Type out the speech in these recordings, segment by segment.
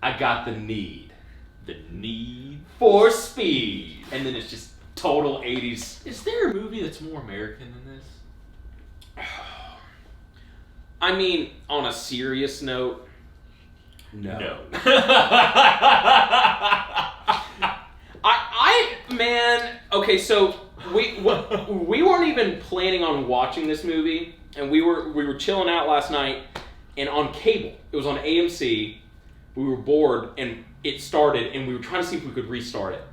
I got the need. The Need For Speed. And then it's just total 80s. Is there a movie that's more American than this? I mean, on a serious note, no. Man, okay, so we weren't even planning on watching this movie, and we were chilling out last night, and on cable, it was on AMC. We were bored, and it started, and we were trying to see if we could restart it,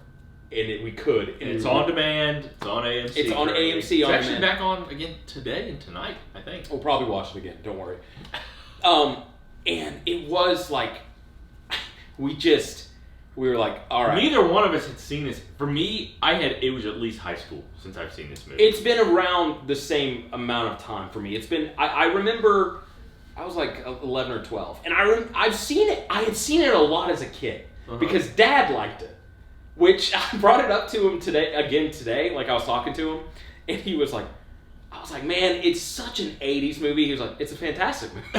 and we could. And it's on demand. It's on AMC. It's on AMC. It's actually back on again today and tonight, I think. We'll probably watch it again. Don't worry. And it was like we were like, all right. Neither one of us had seen this. For me, it was at least high school since I've seen this movie. It's been around the same amount of time for me. It's been, I remember, I was like 11 or 12. And I've seen it. I had seen it a lot as a kid. Because Dad liked it. Which, I brought it up to him today. Like, I was talking to him. And he was like, I was like, man, it's such an 80s movie. He was like, it's a fantastic movie.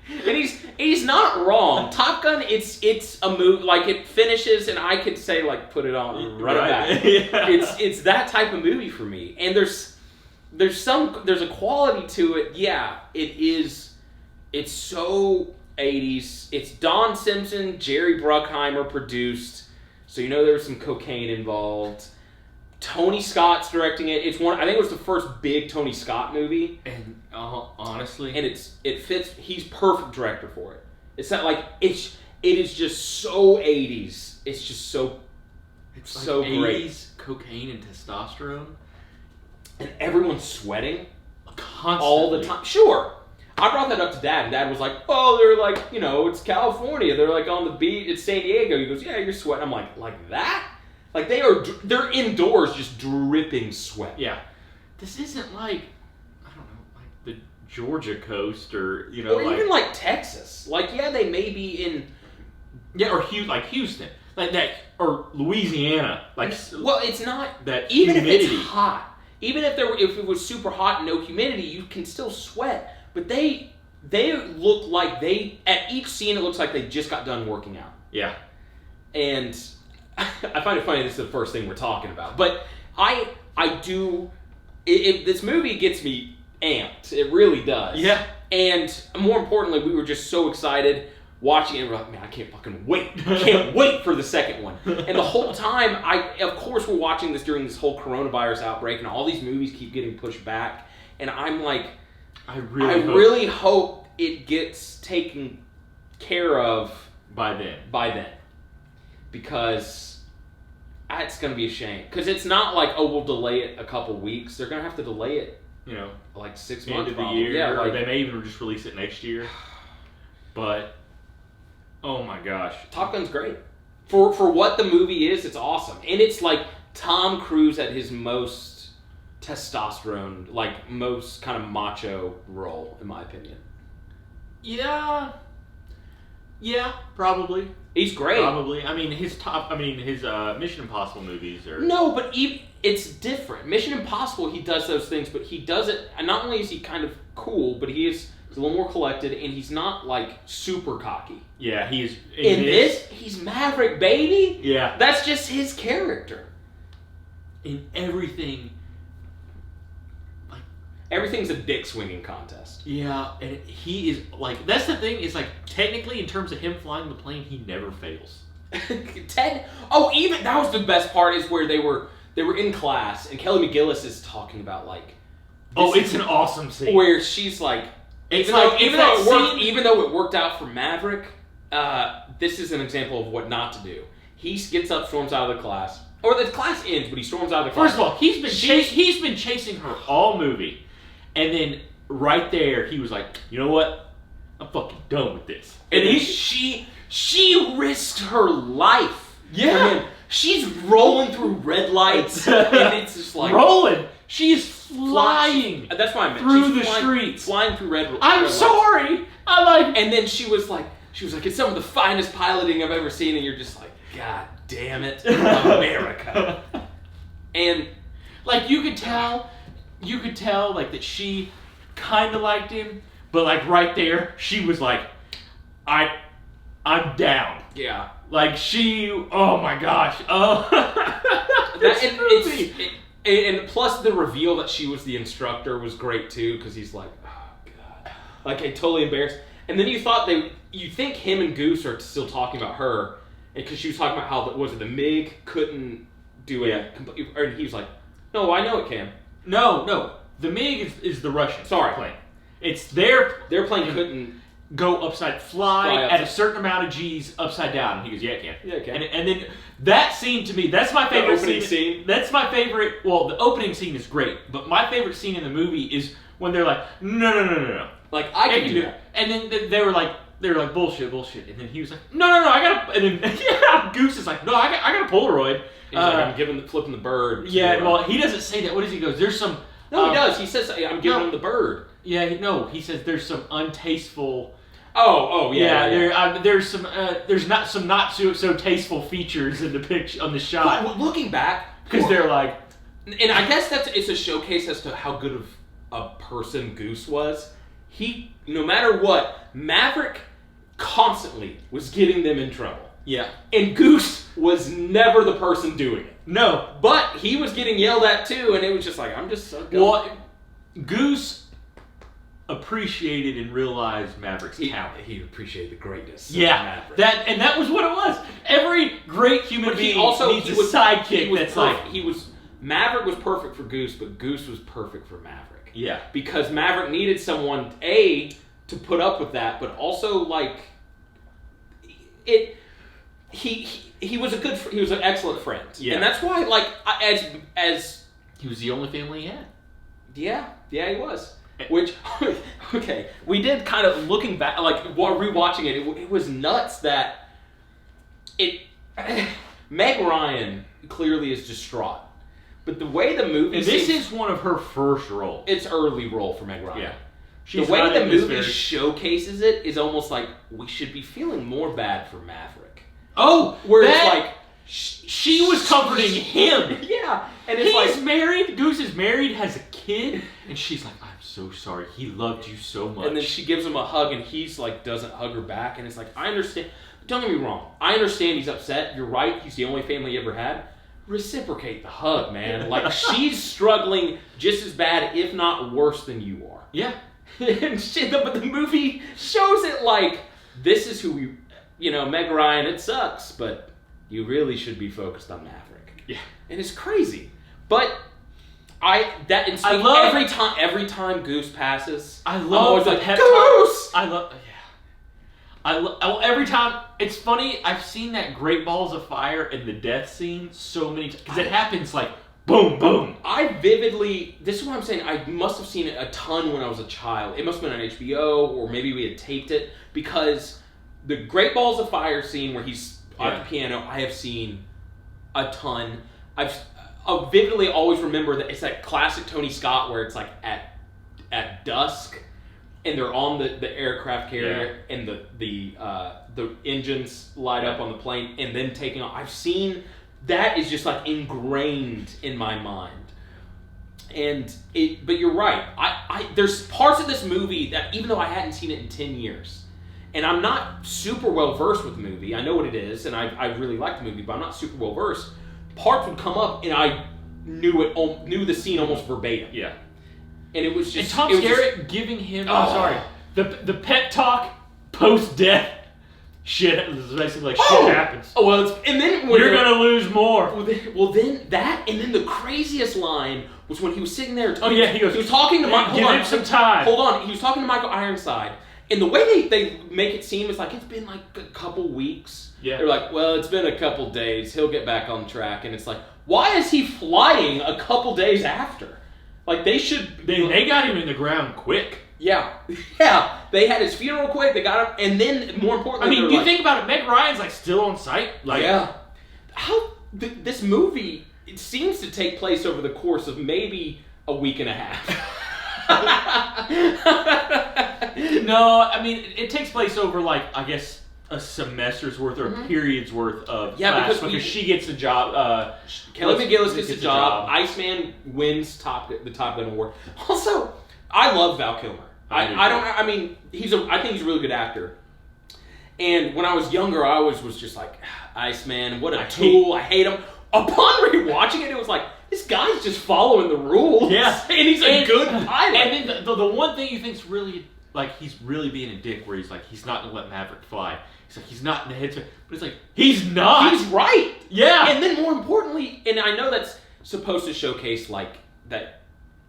And he's not wrong. Top Gun, it's a movie, like it finishes and I could say like put it on, run it back. Yeah. It's that type of movie for me. And there's a quality to it. Yeah, it's so 80s. It's Don Simpson, Jerry Bruckheimer produced, so you know there was some cocaine involved. Tony Scott's directing it. I think it was the first big Tony Scott movie. And honestly, and it fits. He's perfect director for it. It's not like it is just so 80s. It's just so so like great. 80s cocaine and testosterone, and everyone's sweating constantly all the time. Sure. I brought that up to Dad, and Dad was like, "Oh, they're like, it's California. They're like on the beach. It's San Diego." He goes, "Yeah, you're sweating." I'm like that. Like they're indoors just dripping sweat. Yeah. This isn't like, I don't know, like the Georgia coast or, or even like Texas. Like, yeah, they may be in... Yeah, or like Houston. Like that, or Louisiana. Like, well, it's not... That even humidity. If it's hot. Even if it was super hot and no humidity, you can still sweat. But they look like at each scene, it looks like they just got done working out. Yeah. And... I find it funny this is the first thing we're talking about. But I do... This movie gets me amped. It really does. Yeah. And more importantly, we were just so excited watching it. We're like, man, I can't fucking wait. I can't wait for the second one. And the whole time, of course, we're watching this during this whole coronavirus outbreak, and all these movies keep getting pushed back. And I'm like, I really hope it gets taken care of by then. Because it's going to be a shame. Because it's not like, oh, we'll delay it a couple weeks. They're going to have to delay it, like 6 months. End of the year. Yeah, or they may even just release it next year. But, oh my gosh. Top Gun's great. For what the movie is, it's awesome. And it's like Tom Cruise at his most testosterone, like most kind of macho role, in my opinion. Yeah, probably. He's great. Probably. I mean, his Mission Impossible movies are... No, but it's different. Mission Impossible, he does those things, but he does it... And not only is he kind of cool, but he's a little more collected, and he's not, like, super cocky. Yeah, he is... In this, he's Maverick, baby. Yeah. That's just his character. In everything... Everything's a dick swinging contest. Yeah, and he is like, that's the thing, is like, technically in terms of him flying the plane, he never fails. That was the best part, is where they were in class and Kelly McGillis is talking about like, it's an awesome scene where she's like, even though it worked out for Maverick, this is an example of what not to do. He gets up, storms out of the class, or the class ends, but he storms out of the class. First of all, he's been chasing her all movie. And then right there, he was like, you know what? I'm fucking done with this. And she risked her life. Yeah. She's rolling through red lights. And it's just like... Rolling. She is flying. That's what I meant. Through the streets. Flying through red lights. I'm sorry. And then she was like, it's some of the finest piloting I've ever seen. And you're just like, God damn it, America. And like, you could tell like that she kind of liked him, but like right there, she was like, I'm down. Yeah. Like oh my gosh. Oh. And plus the reveal that she was the instructor was great too, because he's like, oh god, like totally embarrassed. And then you think him and Goose are still talking about her, because she was talking about how the MiG couldn't do it, and he was like, no, I know it can. No, the MiG is the Russian plane. It's their plane couldn't go fly at a certain amount of G's upside down. And he goes, yeah, it can. Yeah, it can. And then that scene to me, that's my favorite scene. That's my favorite. Well, the opening scene is great, but my favorite scene in the movie is when they're like, no. Like, I can do that. And then they were like bullshit. And then he was like, no, I gotta. And then Goose is like, no, I got a Polaroid. He's like, I'm flipping the bird. Yeah, well, he doesn't say that. What does he go? There's some. No, he does. He says, I'm giving him the bird. Yeah, he says there's some untasteful. Yeah. There's some. There's not so tasteful features in the picture on the shot. Well, looking back, because they're like, and I guess it's a showcase as to how good of a person Goose was. He, no matter what, Maverick constantly was getting them in trouble. Yeah, and Goose was never the person doing it. No, but he was getting yelled at too, and it was just like, I'm just so good. Well, Goose appreciated and realized Maverick's talent. He appreciated the greatness. Yeah, of Maverick. that was what it was. Every great human being needs a sidekick. Maverick was perfect for Goose, but Goose was perfect for Maverick. Yeah, because Maverick needed someone to put up with that, but also like it. He was he was an excellent friend. Yeah, and that's why as he was the only family he had. Yeah, he was. Which, okay, we did kind of, looking back, like, while rewatching it was nuts that Meg Ryan clearly is distraught. But the way the movie... And this is one of her first roles. It's early role for Meg Ryan. Yeah. The way the movie showcases it is almost like, we should be feeling more bad for Maverick. Oh! Where it's like... She was comforting him. Yeah. And it's He's married. Goose is married, has a kid. And she's like, I'm so sorry. He loved you so much. And then she gives him a hug, and he's like, doesn't hug her back. And it's like, I understand. Don't get me wrong. I understand he's upset. You're right. He's the only family he ever had. Reciprocate the hug, man. Like, she's struggling just as bad, if not worse than you are. Yeah. But the movie shows it like, this is who we, Meg Ryan, it sucks, but you really should be focused on Maverick. Yeah. And it's crazy. But every time Goose passes, I love the pep Goose. Every time. It's funny. I've seen that Great Balls of Fire and the death scene so many times because it happens like boom, boom. This is what I'm saying. I must have seen it a ton when I was a child. It must have been on HBO, or maybe we had taped it, because the Great Balls of Fire scene where he's at the piano, I have seen a ton. I vividly always remember that it's that classic Tony Scott where it's like at dusk, and they're on the aircraft carrier, and the engines light up on the plane, and then taking off. I've seen that is just like ingrained in my mind. But you're right. There's parts of this movie that, even though I hadn't seen it in 10 years, and I'm not super well versed with the movie, I know what it is, and I really like the movie, but I'm not super well versed. Parts would come up, and I knew the scene almost verbatim. Yeah. And it was just... And Tom Skerritt giving him... The pep talk post-death shit is basically like shit happens. Oh, well, and then... You're going to lose more. Well, then that, and then the craziest line was when he was sitting there... he was talking to Michael... Give him some time. Hold on. He was talking to Michael Ironside, and the way they make it seem is like it's been like a couple weeks. Yeah. They're like, well, it's been a couple days. He'll get back on track. And it's like, why is he flying a couple days after? Like, they should... They got him in the ground quick. Yeah. Yeah. They had his funeral quick. They got him. And then, more importantly... I mean, you think about it, Meg Ryan's like still on site. Like, yeah. This movie, it seems to take place over the course of maybe a week and a half. No, I mean, it takes place over, like, I guess, a semester's worth or a period's worth of class, because she gets a job. Kelly McGillis gets a job. Iceman wins the Top Gun award. Also, I love Val Kilmer. I think he's a really good actor. And when I was younger, I always was just like, Iceman, what a tool. I hate him. Upon rewatching it, it was like, this guy's just following the rules. Yeah. And he's a good pilot. And then the one thing you think's really, like, he's really being a dick, where he's like, he's not going to let Maverick fly. He's like, he's not in the headspace. But it's like, he's not. He's right. Yeah. And then more importantly, and I know that's supposed to showcase, like, that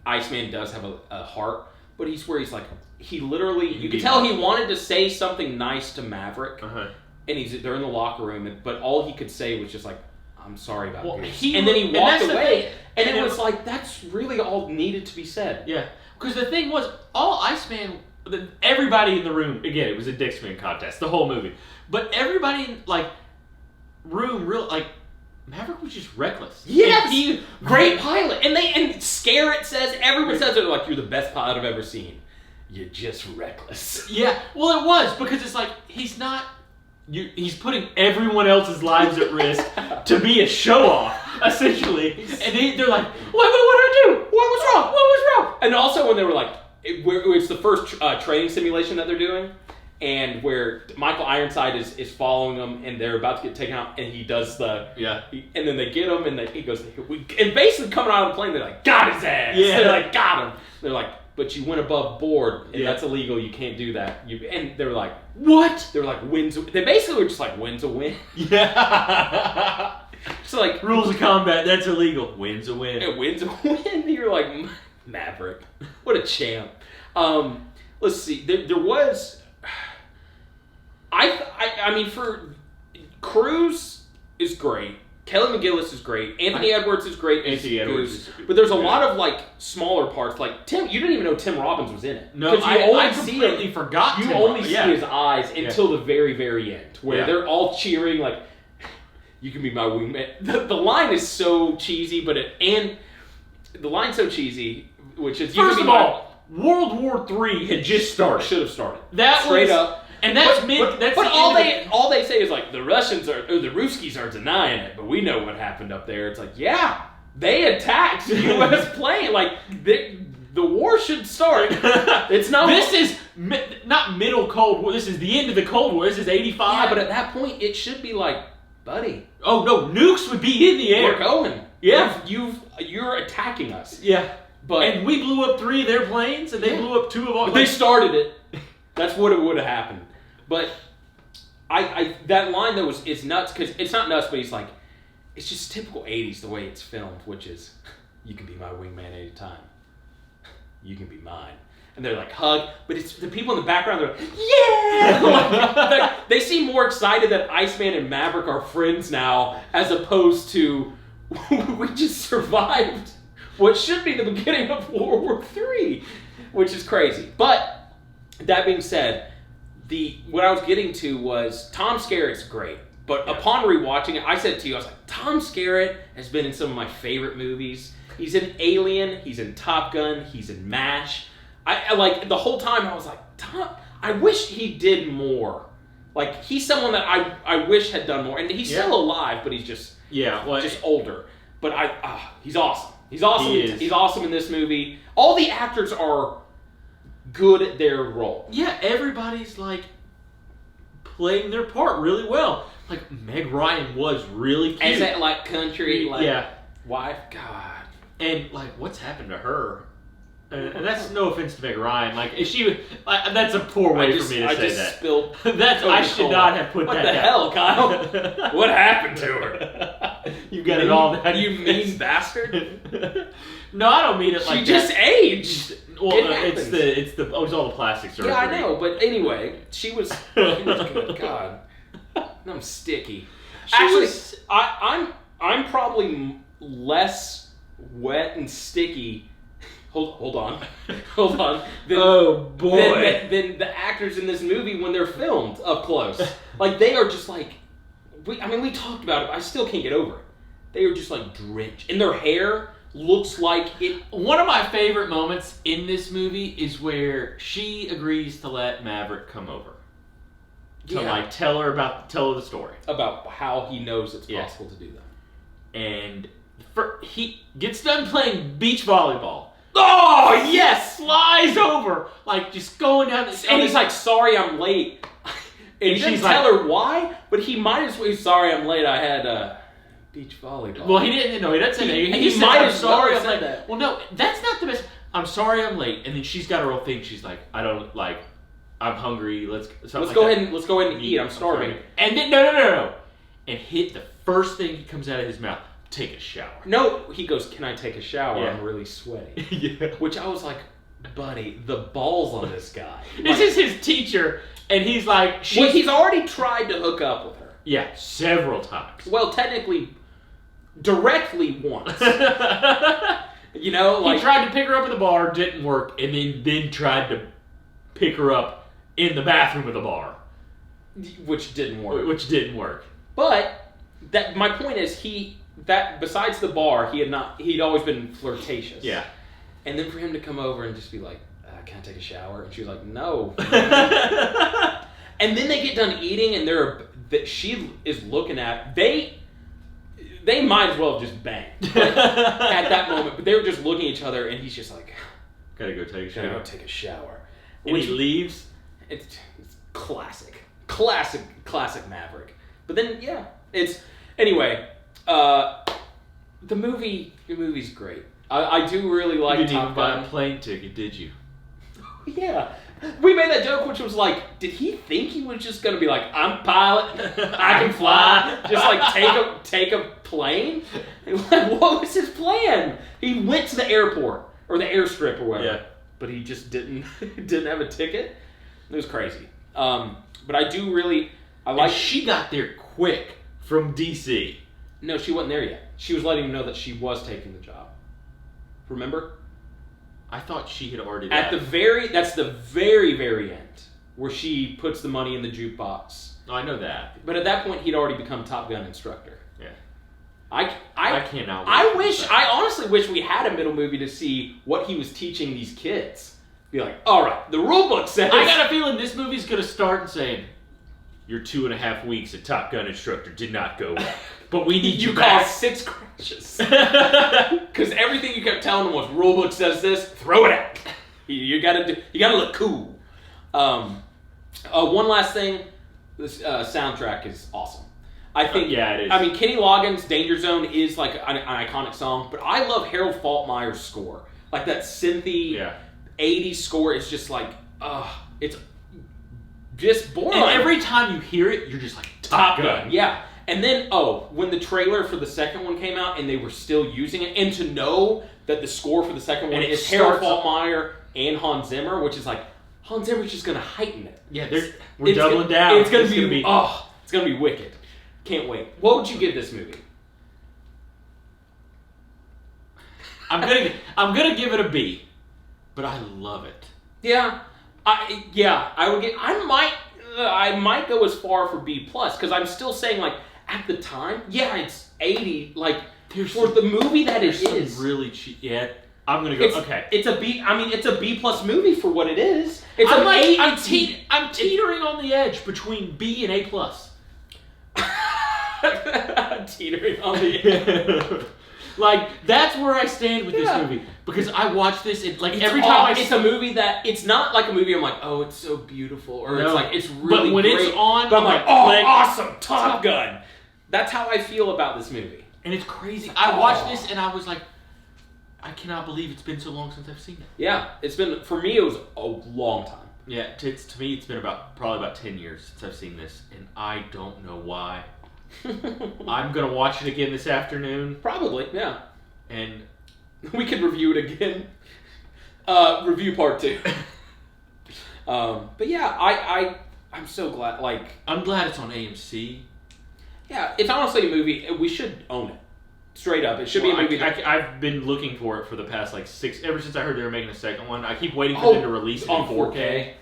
Iceman does have a heart, but he's where he's like, he literally, you can tell he wanted to say something nice to Maverick, and they're in the locker room, but all he could say was just like, I'm sorry about Goose. And then he walked away, and it was like, that's really all needed to be said. Yeah. Because the thing was, all Iceman, everybody in the room, again, it was a dick swing contest, the whole movie, but everybody in, like, room, Maverick was just reckless. Yes! Great pilot. And Scarrett says, everyone says it, like, you're the best pilot I've ever seen. You're just reckless. Yeah, well, it was, because it's like, he's not, he's putting everyone else's lives at risk to be a show-off, essentially. And they're like, what did I do? What was wrong? What was wrong? And also when they were like, it's the first training simulation that they're doing, and where Michael Ironside is following them, and they're about to get taken out, and he does and then they get him, and he goes, and basically coming out of the plane, they're like, got his ass. Yeah. They're like, got him. They're like, but you went above board, and that's illegal. You can't do that. And they were like, what? They were like, they basically were just like, win's a win. Yeah. So like, rules of combat, that's illegal. Win's a win. Yeah, win's a win. You're like, Maverick, what a champ. Let's see. There was. I mean, for Cruise is great. Kelly McGillis is great. Anthony Edwards is great. Anthony Edwards, but there's a lot of like smaller parts. Like Tim, you didn't even know Tim Robbins was in it. No, I completely forgot. You only see his eyes until the very, very end, where they're all cheering like, "You can be my wingman." The line is so cheesy, the line's so cheasy, which is first of all, World War III had just started. Should have started. That straight up. And that's But all they say is like the Ruskies are denying it, but we know what happened up there. It's like, yeah, they attacked U.S. plane. Like the war should start. It's not. This is not middle Cold War. This is the end of the Cold War. This is 85. Yeah, but at that point, it should be like, buddy. Oh no, nukes would be in the air. We're going. Yeah, you're attacking us. Yeah, and we blew up 3 of their planes, and they blew up 2 of ours. But they started it. That's what it would have happened. But that line though is nuts, because it's not nuts, but he's like, it's just typical 80s the way it's filmed, which is, you can be my wingman any time. You can be mine. And they're like, hug, but it's the people in the background, they're like, yeah! They seem more excited that Iceman and Maverick are friends now, as opposed to, we just survived what should be the beginning of World War III, which is crazy. But, that being said, what I was getting to was Tom Skerritt's great, but upon rewatching it, I said to you, I was like, Tom Skerritt has been in some of my favorite movies. He's in Alien, he's in Top Gun, he's in MASH. I like the whole time I was like, Tom, I wish he did more. Like he's someone that I wish had done more, and he's still alive, but he's just just older. But he's awesome. He's awesome. He's awesome in this movie. All the actors are good at their role. Yeah, everybody's like playing their part really well. Like Meg Ryan was really cute. As that like country wife, God. And like what's happened to her? And that's no offense to Meg Ryan. Like is she? That's a poor way for me to say that. Spilled. I should not have put what that. What the hell, Kyle? What happened to her? You got it all down. You mean bastard? No, I don't mean it like that. She just aged. Well, it's all the plastic surgery. Yeah, I know, but anyway, she was good. God, I'm sticky. I'm probably less wet and sticky. Hold on. Than the actors in this movie when they're filmed up close. Like they are just like, we talked about it. I still can't get over it. They are just like drenched, and their hair looks like it. One of my favorite moments in this movie is where she agrees to let Maverick come over to tell her the story about how he knows it's possible to do that, and he gets done playing beach volleyball. Oh yes, flies over like just going down and he's like, "Sorry, I'm late." And he doesn't tell her why, but he might as well. Sorry, I'm late. I had beach volleyball. Well, he didn't. No, he doesn't say that. He might I'm as sorry. well I'm said late. that. Well, no, that's not the best. I'm sorry, I'm late. And then she's got her own thing. She's like, I don't like. I'm hungry. Let's go ahead and eat. I'm starving. And then no. And hit the first thing that comes out of his mouth. Take a shower. No, he goes, can I take a shower? Yeah. I'm really sweaty. Yeah. Which I was like, buddy, the balls on this guy. This is his teacher, and he's like, he's already tried to hook up with her. Yeah, several times. Well, technically, directly once. You know, like he tried to pick her up at the bar, didn't work, and then tried to pick her up in the bathroom of the bar, which didn't work. But my point is besides the bar, he'd always been flirtatious. Yeah. And then for him to come over and just be like, can I take a shower? And she was like, no. And then they get done eating, and she is looking at they might as well have just banged at that moment. But they were just looking at each other, and he's just like, gotta go take a shower. And he leaves. It's classic Maverick. But then anyway. The movie's great. I do really like You didn't Top even buy Gun. a plane ticket, did you? Yeah. We made that joke, which was like, did he think he was just gonna be like, I'm pilot, I can fly, just like take a plane? Like, what was his plan? He went to the airport or the airstrip or whatever, Yeah. but he just didn't have a ticket. It was crazy. But I do really, And she got there quick from DC. No, she wasn't there yet. She was letting him know that she was taking the job. Remember? I thought she had already That's the very, very end, where she puts the money in the jukebox. Oh, I know that. But at that point, he'd already become Top Gun instructor. Yeah. I cannot. I honestly wish we had a middle movie to see what he was teaching these kids. Be like, all right, the rule book says. I got a feeling this movie's gonna start and saying, your 2.5 weeks at Top Gun instructor did not go well, but we need you back. Caused 6 crashes because everything you kept telling them was rule book says this, throw it out. You gotta look cool. One last thing, this soundtrack is awesome. I think. Yeah, it is. I mean, Kenny Loggins' "Danger Zone" is like an iconic song, but I love Harold Faltermeyer's score, like that synthy 80s score. Is just like, it's just boring. And every time you hear it, you're just like, Top Gun. Yeah. And then, when the trailer for the second one came out and they were still using it, and to know that the score for the second one is Harold Faltermeyer and Hans Zimmer, which is like, Hans Zimmer's just going to heighten it. Yeah, we're doubling down. It's going to be it's going to be wicked. Can't wait. What would you give this movie? I'm gonna give it a B, but I love it. Yeah. I would get. I might go as far for B plus because I'm still saying like at the time, it's 80. Like for the movie that it is, really cheap. Yeah, I'm gonna go. Okay, it's a B. I mean, it's a B plus movie for what it is. It's I'm teetering on the edge between B and A plus. Teetering on the edge. Like, that's where I stand with this movie. Because I watch this, every time it's a movie that, it's not like a movie I'm like, oh, it's so beautiful. Or it's like, it's really But when great. it's on, but I'm like, awesome, Top Gun. That's how I feel about this movie. And it's crazy. I watched this and I was like, I cannot believe it's been so long since I've seen it. Yeah, for me, it was a long time. Yeah, to me, it's been probably about 10 years since I've seen this. And I don't know why. I'm going to watch it again this afternoon. Probably, yeah. And we could review it again. Review part 2. But yeah, I'm so glad. I'm glad it's on AMC. Yeah, it's honestly a movie. We should own it. Straight up. It should be a movie. I've been looking for it for the past 6... Ever since I heard they were making a second one. I keep waiting for them to release it on in 4K.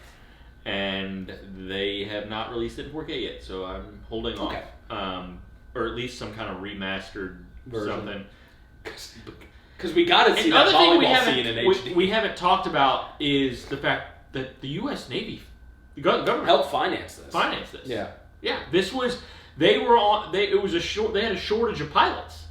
And they have not released it in 4K yet, so I'm holding off. Or at least some kind of remastered something. Because we got to see that volleyball scene in HD. We haven't talked about is the fact that the U.S. Navy, the government, helped finance this. Yeah, yeah. This was they had a shortage of pilots,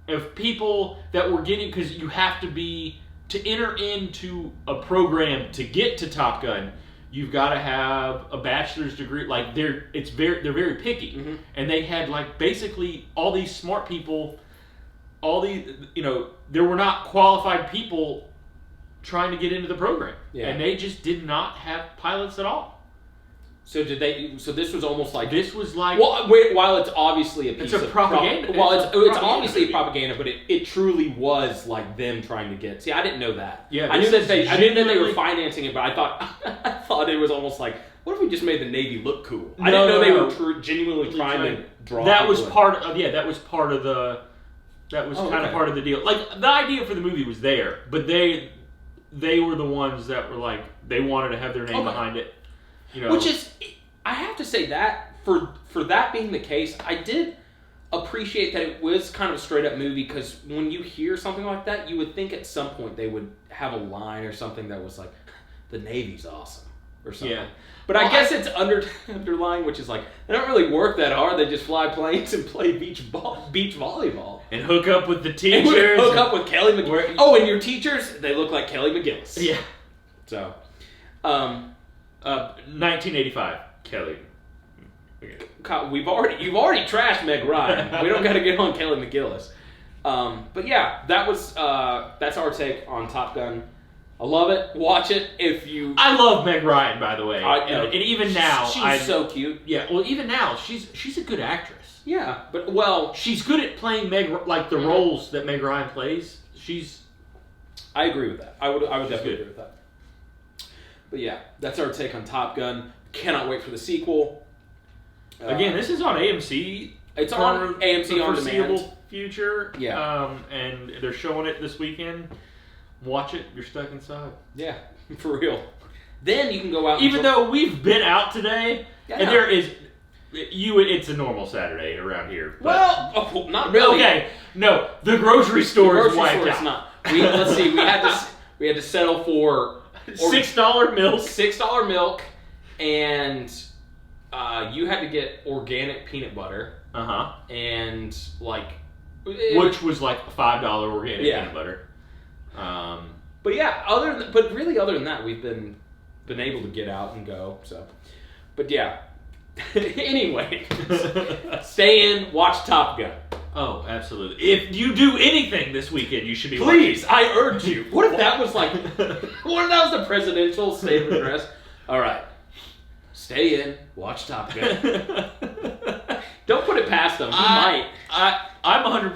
of people that were getting, because you have to enter into a program to get to Top Gun. you've got to have a bachelor's degree. Like they're very picky, Mm-hmm. and they had like basically all these smart people, all these there were not qualified people trying to get into the program, and they just did not have pilots at all. So did they? So this was almost like this was like while it's obviously a piece it's a of propaganda. It's obviously a propaganda, but it truly was like them trying to get. See, I didn't know that. Yeah, I knew that they were financing it, but I thought it was almost like, what if we just made the Navy look cool? I didn't know they were genuinely trying to draw. That was part of the. That was kind of part of the deal. Like the idea for the movie was there, but they were the ones that were like they wanted to have their name behind it. Which is, I have to say that for that being the case, I did appreciate that it was kind of a straight up movie, because when you hear something like that, you would think at some point they would have a line or something that was like, the Navy's awesome or something. Yeah. But I guess it's underlying, which is like, they don't really work that hard. They just fly planes and play beach volleyball. And hook up with the teachers. Hook up with Kelly McGillis. Oh, and your teachers, they look like Kelly McGillis. Yeah. So, 1985, Kelly. You've already trashed Meg Ryan. We don't got to get on Kelly McGillis. But yeah, that's our take on Top Gun. I love it. Watch it if you. I love Meg Ryan, by the way, and even now she's so cute. Yeah, well, even now she's a good actress. Yeah, but she's good at playing the roles that Meg Ryan plays. I agree with that. I would definitely agree with that. But yeah, that's our take on Top Gun. Cannot wait for the sequel. Again, this is on AMC. It's on AMC on demand. Future. Yeah. And they're showing it this weekend. Watch it. You're stuck inside. Yeah, for real. Then you can go out. Even though we've been out today, and there is. It's a normal Saturday around here. Well, not really. Okay, no, the grocery store is wiped out. Not. Let's see. We had to settle for $6 milk. $6 milk, and you had to get organic peanut butter. And which was like $5 organic peanut butter. But yeah, other than that, we've been able to get out and go. So, but yeah. Anyway, stay in, watch Top Gun. Oh, absolutely. If you do anything this weekend, you should be Please, I urge you. What if that was what if that was the presidential statement address? All right. Stay in, watch Top Gun. Don't put it past him. He might. I'm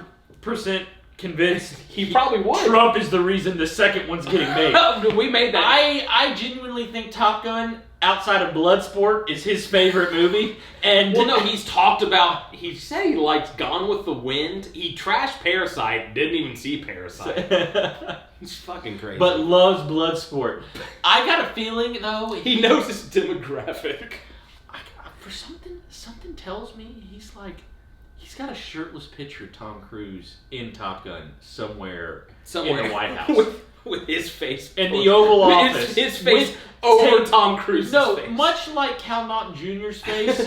100% convinced he probably would. Trump is the reason the second one's getting made. We made that. I genuinely think Top Gun, outside of Bloodsport, is his favorite movie. And well, no, he's talked about. He said he liked Gone with the Wind. He trashed Parasite. Didn't even see Parasite. He's fucking crazy. But loves Bloodsport. I got a feeling though he knows his demographic. For something tells me he's got a shirtless picture of Tom Cruise in Top Gun somewhere in the White House. With his face. In the Oval Office. His face over Tom Cruise's face. Much like Cal Naughton Jr.'s face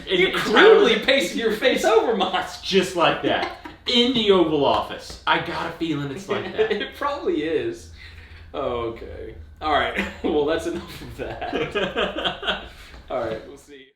You're crudely pasting your face over mine. Just like that. In the Oval Office. I got a feeling it's like that. It probably is. Oh, okay. All right. Well, that's enough of that. All right. We'll see.